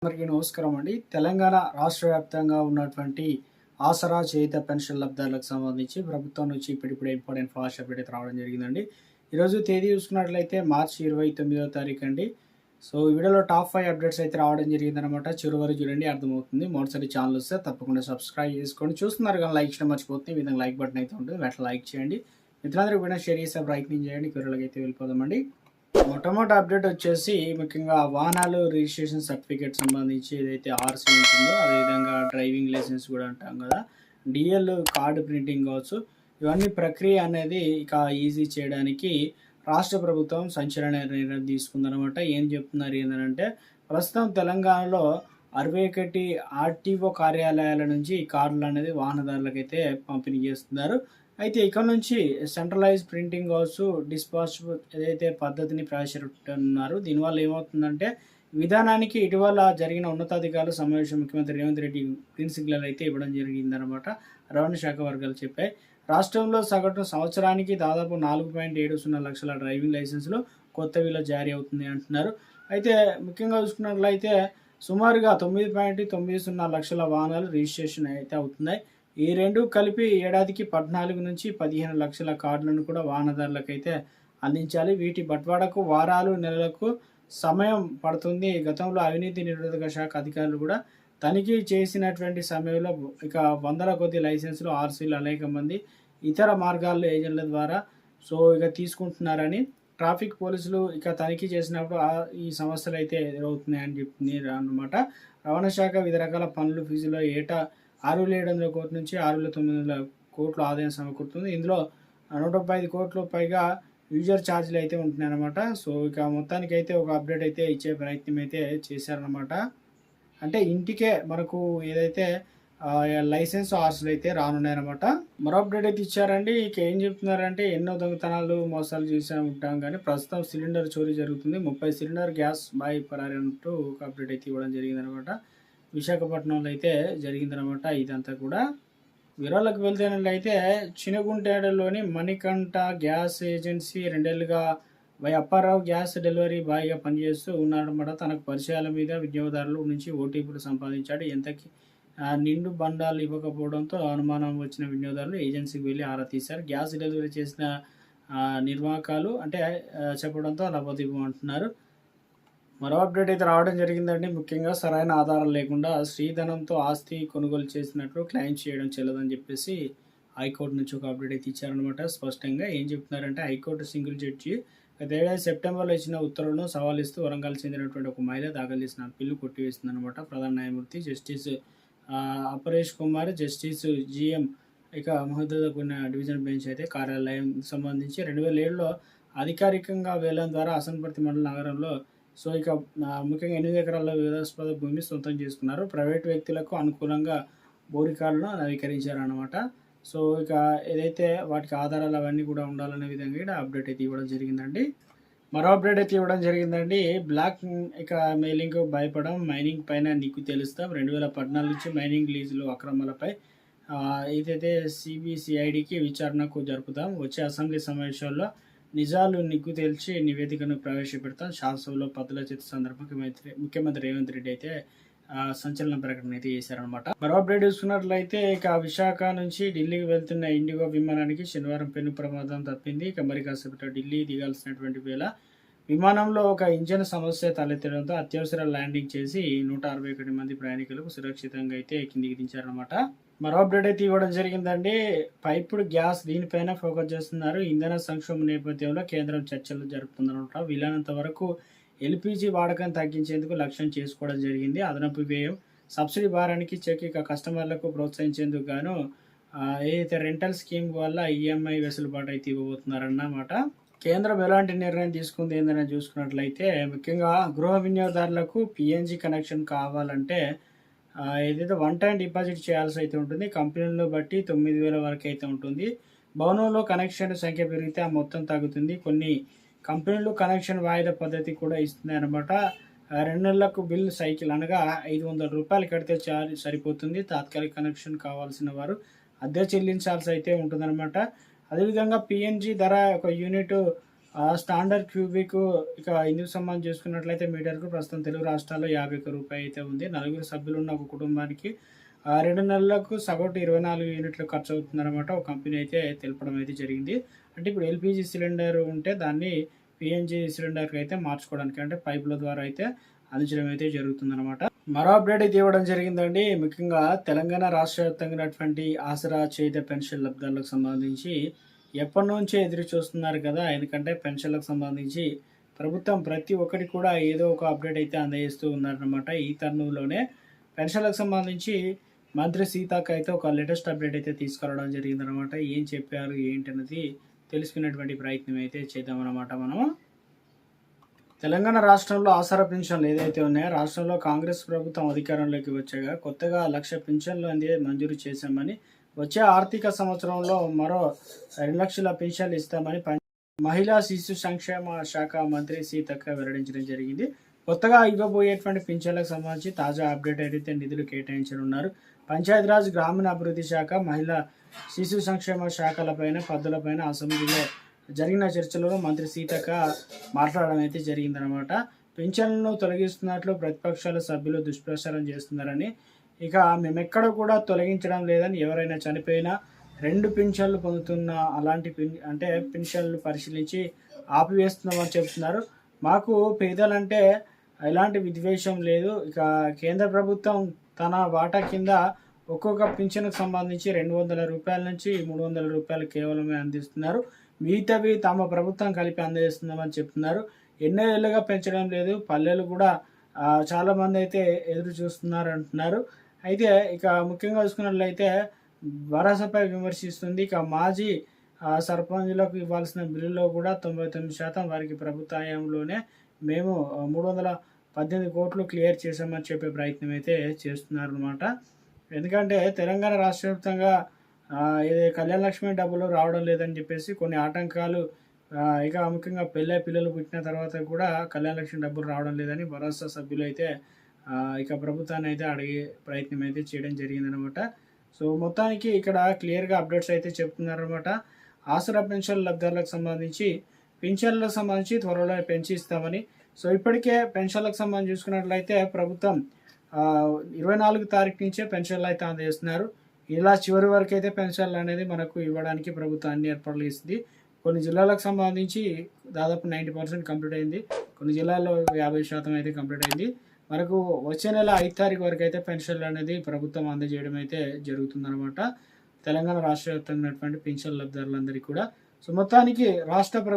అందరికీ నమస్కారం అండి. తెలంగాణ రాష్ట్ర వ్యాప్తంగా ఉన్నటువంటి ఆసరా చేయుత పెన్షన్ లబ్ధిదారులకు సంబంధించి ప్రభుత్వం నుంచి ఇప్పుడిప్పుడే ఇంపార్టెంట్ ఫ్లాష్ అప్డేట్ అయితే రావడం జరిగిందండి. ఈరోజు తేదీ చూసుకున్నట్లయితే మార్చి 29వ తారీఖు అండి. సో ఈ వీడియోలో టాప్ 5 అప్డేట్స్ అయితే రావడం జరిగిందనమాట. చివరి వరకు చూడండి, అర్థమవుతుంది. మొదటిసారి ఛానల్ వస్తే తప్పకుండా సబ్స్క్రైబ్ చేసుకోండి. చూస్తున్నారు కానీ లైక్ చేయడం మర్చిపోతుంది. ఈ విధంగా లైక్ బటన్ అయితే ఉంటుంది, వెంటనే లైక్ చేయండి. మిత్రులందరికీ కూడా షేర్ చేసే ప్రయత్నం చేయండి. వీడియోలోకి అయితే వెళ్ళిపోదామండి. మొట్టమొదటి అప్డేట్ వచ్చేసి ముఖ్యంగా వాహనాలు రిజిస్ట్రేషన్ సర్టిఫికేట్ సంబంధించి ఏదైతే ఆర్సీ ఉంటుందో, అదేవిధంగా డ్రైవింగ్ లైసెన్స్ కూడా అంటాం కదా, డిఎల్ కార్డు ప్రింటింగ్ కావచ్చు, ఇవన్నీ ప్రక్రియ అనేది ఇక ఈజీ చేయడానికి రాష్ట్ర ప్రభుత్వం సంచలన నిర్ణయం తీసుకుందనమాట. ఏం చెప్తున్నారు ఏంటంటే, ప్రస్తుతం తెలంగాణలో 61 ఆర్టీఓ కార్యాలయాల నుంచి ఈ కార్డులు అనేది వాహనదారులకైతే పంపిణీ చేస్తున్నారు. అయితే ఇక్కడ నుంచి సెంట్రలైజ్ ప్రింటింగ్ కావచ్చు, డిస్పాచ్ ఏదైతే పద్ధతిని ప్రవేశపెట్టున్నారు. దీనివల్ల ఏమవుతుందంటే, విధానానికి ఇటీవల జరిగిన ఉన్నతాధికారుల సమావేశం ముఖ్యమంత్రి రేవంత్ రెడ్డి గ్రీన్ సిగ్నల్ అయితే ఇవ్వడం జరిగిందనమాట. రవాణా శాఖ వర్గాలు చెప్పాయి. రాష్ట్రంలో సగటు సంవత్సరానికి దాదాపు 4.70 లక్షల డ్రైవింగ్ లైసెన్సులు కొత్తవిలో జారీ అవుతుంది అంటున్నారు. అయితే ముఖ్యంగా చూసుకున్నట్లయితే సుమారుగా 9.90 లక్షల వాహనాలు రిజిస్ట్రేషన్ అయితే అవుతున్నాయి. ఈ రెండు కలిపి ఏడాదికి 14 నుంచి 15 లక్షల కార్డులను కూడా వాహనదారులకైతే అందించాలి. వీటి బట్వాడకు వారాలు, నెలలకు సమయం పడుతుంది. గతంలో అవినీతి నిరోధక శాఖ అధికారులు కూడా తనిఖీ చేసినటువంటి సమయంలో ఇక వందల కొద్ది లైసెన్సులు, ఆర్సీలు అనేక మంది ఇతర మార్గాల్లో ఏజెంట్ల ద్వారా ఇక తీసుకుంటున్నారని ట్రాఫిక్ పోలీసులు ఇక తనిఖీ చేసినప్పుడు ఈ సమస్యలు అయితే ఎదురవుతున్నాయని చెప్తుంది అన్నమాట. రవాణా శాఖ వివిధ రకాల పనులు, ఫీజులో ఏటా 6,700 కోట్ల నుంచి 6,900 కోట్ల ఆదాయం సమకూరుతుంది. ఇందులో 135 కోట్ల పైగా యూజర్ ఛార్జీలు అయితే ఉంటున్నాయి అనమాట. ఇక మొత్తానికి అయితే ఒక అప్డేట్ అయితే ఇచ్చే ప్రయత్నం అయితే చేశారనమాట. అంటే ఇంటికే మనకు ఏదైతే లైసెన్స్ ఆర్సీలు అయితే రానున్నాయన్నమాట. మరో అప్డేట్ అయితే ఇచ్చారండి. ఇక ఏం చెప్తున్నారంటే, ఎన్నో దొంగతనాలు, మోసాలు చేసే ఉంటాం కానీ ప్రస్తుతం సిలిండర్ చోరీ జరుగుతుంది. 30 సిలిండర్ గ్యాస్ బాయ్ పరారి అంటూ ఒక అప్డేట్ అయితే ఇవ్వడం జరిగిందనమాట. విశాఖపట్నంలో అయితే జరిగిందనమాట ఇదంతా కూడా. వివరాలకు వెళ్తేనట్లయితే, చినగుంటేడలోని మణికంఠ గ్యాస్ ఏజెన్సీ 2 ఏళ్లుగా వై అప్పారావు గ్యాస్ డెలివరీ బాయ్గా పనిచేస్తూ ఉన్నాడనమాట. తనకు పరిచయాల మీద వినియోగదారుల నుంచి ఓటీపీలు సంపాదించాడు. ఎంతకి నిండు బండాలు ఇవ్వకపోవడంతో అనుమానం వచ్చిన వినియోగదారులు ఏజెన్సీకి వెళ్ళి ఆరా తీశారు. గ్యాస్ డెలివరీ చేసిన నిర్వాహకాలు చెప్పడంతో లబోదిబోమంటున్నారు. మరో అప్డేట్ అయితే రావడం జరిగిందండి. ముఖ్యంగా సరైన ఆధారం లేకుండా శ్రీధనంతో ఆస్తి కొనుగోలు చేసినట్లు క్లెయిమ్ చేయడం చెల్లదని చెప్పేసి హైకోర్టు నుంచి ఒక అప్డేట్ అయితే ఇచ్చారనమాట. స్పష్టంగా ఏం చెప్తున్నారంటే, హైకోర్టు సింగిల్ జడ్జి గతేడాది సెప్టెంబర్లో ఇచ్చిన ఉత్తర్వులను సవాలిస్తూ వరంగల్ చెందినటువంటి ఒక మహిళ దాఖలు చేసిన అప్పీలు కొట్టివేసిందనమాట. ప్రధాన న్యాయమూర్తి justice Aparesh Kumar, justice GM ఇక మహదూద కూడిన డివిజన్ బెంచ్ అయితే కార్యాలయం సంబంధించి 2007లో అధికారికంగా వేలం ద్వారా అసన్పర్తి మండల నగరంలో ఇక ముఖ్యంగా 8 ఎకరాల వివాదాస్పద భూమి సొంతం చేసుకున్నారు. ప్రైవేట్ వ్యక్తులకు అనుకూలంగా బోరికాలను నవీకరించారనమాట. ఇక ఏదైతే వాటికి ఆధారాలు అవన్నీ కూడా ఉండాలనే విధంగా ఇక్కడ అప్డేట్ అయితే ఇవ్వడం జరిగిందండి. మరో అప్డేట్ అయితే ఇవ్వడం జరిగిందండి. బ్లాక్ ఇక మెయిలింగ్ భయపడం, మైనింగ్ పైన నీకు తెలుస్తాం. 2014 నుంచి మైనింగ్ లీజులు అక్రమాలపై ఏదైతే సిబిసిఐడికి విచారణకు జరుపుతాం. వచ్చే అసెంబ్లీ సమావేశాల్లో నిజాలు నిగ్గు తేల్చి నివేదికను ప్రవేశపెడతాం. శాసనసభలో పద్దుల చేతి సందర్భంగా ముఖ్యమంత్రి రేవంత్ రెడ్డి అయితే సంచలన ప్రకటన అయితే చేశారనమాట. మరో అప్డేట్ చూసుకున్నట్లయితే, ఇక విశాఖ నుంచి ఢిల్లీకి వెళ్తున్న ఇండిగో విమానానికి శనివారం పెను ప్రమాదం తప్పింది. ఇక మరి కాసేపట్లో ఢిల్లీ దిగాల్సినటువంటి వేళ విమానంలో ఒక ఇంజన్ సమస్య తలెత్తడంతో అత్యవసర ల్యాండింగ్ చేసి 161 మంది ప్రయాణికులకు సురక్షితంగా అయితే కిందికి దించారనమాట. మరో అప్డేట్ అయితే ఇవ్వడం జరిగిందండి. పైపుడు గ్యాస్ దీనిపైన ఫోకస్ చేస్తున్నారు. ఇంధన సంక్షోభం నేపథ్యంలో కేంద్రం చర్చలు జరుపుతుందనమాట. వీలైనంత వరకు ఎల్పిజి వాడకం తగ్గించేందుకు లక్ష్యం చేసుకోవడం జరిగింది. అదనపు వ్యయం, సబ్సిడీ భారానికి చెక్ ఇక కస్టమర్లకు ప్రోత్సహించేందుకు గాను ఏదైతే రెంటల్ స్కీమ్ వల్ల ఈఎంఐ వెసులుబాటు అయితే ఇవ్వబోతున్నారన్నమాట. కేంద్రం ఎలాంటి నిర్ణయం తీసుకుంది ఏందని చూసుకున్నట్లయితే, ముఖ్యంగా గృహ వినియోగదారులకు పిఎన్జి కనెక్షన్ కావాలంటే ఏదైతే 1 టైం డిపాజిట్ చేయాల్సి అయితే ఉంటుంది. కంపెనీలను బట్టి 9,000 వరకు అయితే ఉంటుంది. భవనంలో కనెక్షన్ సంఖ్య పెరిగితే ఆ మొత్తం తగ్గుతుంది. కొన్ని కంపెనీలు కనెక్షన్ వాయిదా పద్ధతి కూడా ఇస్తున్నాయి అనమాట. 2 నెలలకు బిల్ సైకిల్ అనగా 500 రూపాయలు కడితే సరిపోతుంది. తాత్కాలిక కనెక్షన్ కావాల్సిన వారు అద్దె చెల్లించాల్సి అయితే ఉంటుందన్నమాట. అదేవిధంగా పిఎన్జి ధర ఒక యూనిట్ స్టాండర్డ్ క్యూబిక్ ఇక ఇందుకు సంబంధించి చూసుకున్నట్లయితే మీటర్కు ప్రస్తుతం తెలుగు రాష్ట్రాల్లో 51 రూపాయి అయితే ఉంది. నలుగురు సభ్యులున్న ఒక కుటుంబానికి 2 నెలలకు సగటు 24 యూనిట్లు ఖర్చు అవుతుందన్నమాట ఒక కంపెనీ అయితే తెలపడం అయితే జరిగింది. అంటే ఇప్పుడు ఎల్‌పీజీ సిలిండర్ ఉంటే దాన్ని పీఎన్‌జీ సిలిండర్‌కి అయితే మార్చుకోవడానికి అంటే పైపుల ద్వారా అయితే అందించడం అయితే జరుగుతుందన్నమాట. మరో అప్డేట్ అయితే ఇవ్వడం జరిగిందండి. ముఖ్యంగా తెలంగాణ రాష్ట్ర వ్యాప్తంగా ఉన్నటువంటి ఆసరా చేయుత పెన్షన్ లబ్ధిదారులకు సంబంధించి ఎప్పటి నుంచో ఎదురు చూస్తున్నారు కదా. ఎందుకంటే పెన్షన్లకు సంబంధించి ప్రభుత్వం ప్రతి ఒక్కటి కూడా ఏదో ఒక అప్డేట్ అయితే అందజేస్తూ ఉన్నారనమాట. ఈ తరుణంలోనే పెన్షన్లకు సంబంధించి మంత్రి సీతక్క అయితే ఒక లేటెస్ట్ అప్డేట్ అయితే తీసుకురావడం జరిగిందనమాట. ఏం చెప్పారు ఏంటన్నది తెలుసుకునేటువంటి ప్రయత్నం అయితే చేద్దామన్నమాట మనం. తెలంగాణ రాష్ట్రంలో ఆసరా పింఛన్లు ఏదైతే ఉన్నాయో రాష్ట్రంలో కాంగ్రెస్ ప్రభుత్వం అధికారంలోకి వచ్చాక కొత్తగా 1,00,000 పింఛన్లు మంజూరు చేశామని, వచ్చే ఆర్థిక సంవత్సరంలో మరో 2,00,000 పింఛన్లు ఇస్తామని మహిళా శిశు సంక్షేమ శాఖ మంత్రి సీతక్క వెల్లడించడం జరిగింది. కొత్తగా ఇవ్వబోయేటువంటి పింఛన్లకు సంబంధించి తాజా అప్డేట్ అయితే నిధులు కేటాయించనున్నారు. పంచాయతీరాజ్ గ్రామీణాభివృద్ధి శాఖ, మహిళా శిశు సంక్షేమ శాఖలపైన పద్ధతులపైన అసెంబ్లీలో జరిగిన చర్చలలో మంత్రి సీతక్క మాట్లాడడం అయితే జరిగిందనమాట. పింఛన్లను తొలగిస్తున్నట్లు ప్రతిపక్షాల సభ్యులు దుష్ప్రచారం చేస్తున్నారని, ఇక మేమెక్కడ కూడా తొలగించడం లేదని, ఎవరైనా చనిపోయినా 2 పింఛన్లు పొందుతున్న అలాంటి పింఛన్లు పరిశీలించి ఆపివేస్తున్నామని చెప్తున్నారు. మాకు పేదలంటే ఎలాంటి విద్వేషం లేదు. ఇక కేంద్ర ప్రభుత్వం తన వాటా కింద ఒక్కొక్క పింఛన్కు సంబంధించి 200 రూపాయల నుంచి 300 రూపాయలు కేవలమే అందిస్తున్నారు. మిగతావి తమ ప్రభుత్వం కలిపి అందజేస్తున్నామని చెప్తున్నారు. ఎన్నో ఏళ్ళుగా పెంచడం లేదు. పల్లెలు కూడా చాలామంది అయితే ఎదురు చూస్తున్నారు అంటున్నారు. అయితే ఇక ముఖ్యంగా చూసుకున్నట్లయితే భరోసాపై విమర్శిస్తుంది. ఇక మాజీ సర్పంచులకు ఇవ్వాల్సిన బిల్లులో కూడా 99% వారికి ప్రభుత్వ హయాంలోనే మేము 318 కోట్లు క్లియర్ చేశామని చెప్పే ప్రయత్నం అయితే చేస్తున్నారు అనమాట. ఎందుకంటే తెలంగాణ రాష్ట్ర వ్యాప్తంగా ఇది కళ్యాణ లక్ష్మి డబ్బులు రావడం లేదని చెప్పేసి కొన్ని ఆటంకాలు, ఇక ముఖ్యంగా పిల్లలు పుట్టిన తర్వాత కూడా కళ్యాణ లక్ష్మి డబ్బులు రావడం లేదని భరోసా సభ్యులు అయితే ఇక ప్రభుత్వాన్ని అయితే అడిగే ప్రయత్నం అయితే చేయడం జరిగిందనమాట. సో మొత్తానికి ఇక్కడ క్లియర్గా అప్డేట్స్ అయితే చెప్తున్నారనమాట. ఆసరా పెన్షన్ లబ్ధిదారులకు సంబంధించి పింఛన్లకు సంబంధించి త్వరలో పెంచి ఇస్తామని. సో ఇప్పటికే పెన్షన్లకు సంబంధించి చూసుకున్నట్లయితే ప్రభుత్వం 24 తారీఖు నుంచే పెన్షన్లు అయితే అందజేస్తున్నారు. ఇలా చివరి వరకు అయితే పెన్షన్లు అనేది మనకు ఇవ్వడానికి ప్రభుత్వం అన్ని ఏర్పాట్లు ఇస్తుంది. కొన్ని జిల్లాలకు సంబంధించి దాదాపు 90% కంప్లీట్ అయింది. కొన్ని జిల్లాల్లో 50% అయితే కంప్లీట్ అయింది. మనకు వచ్చే నెల 5 తారీఖు వరకు అయితే పెన్షన్లు అనేది ప్రభుత్వం అందజేయడం అయితే జరుగుతుందన్నమాట. తెలంగాణ రాష్ట్ర వ్యాప్తంగా ఉన్నటువంటి పెన్షన్ లబ్ధిదారులందరికీ కూడా. సో మొత్తానికి రాష్ట్ర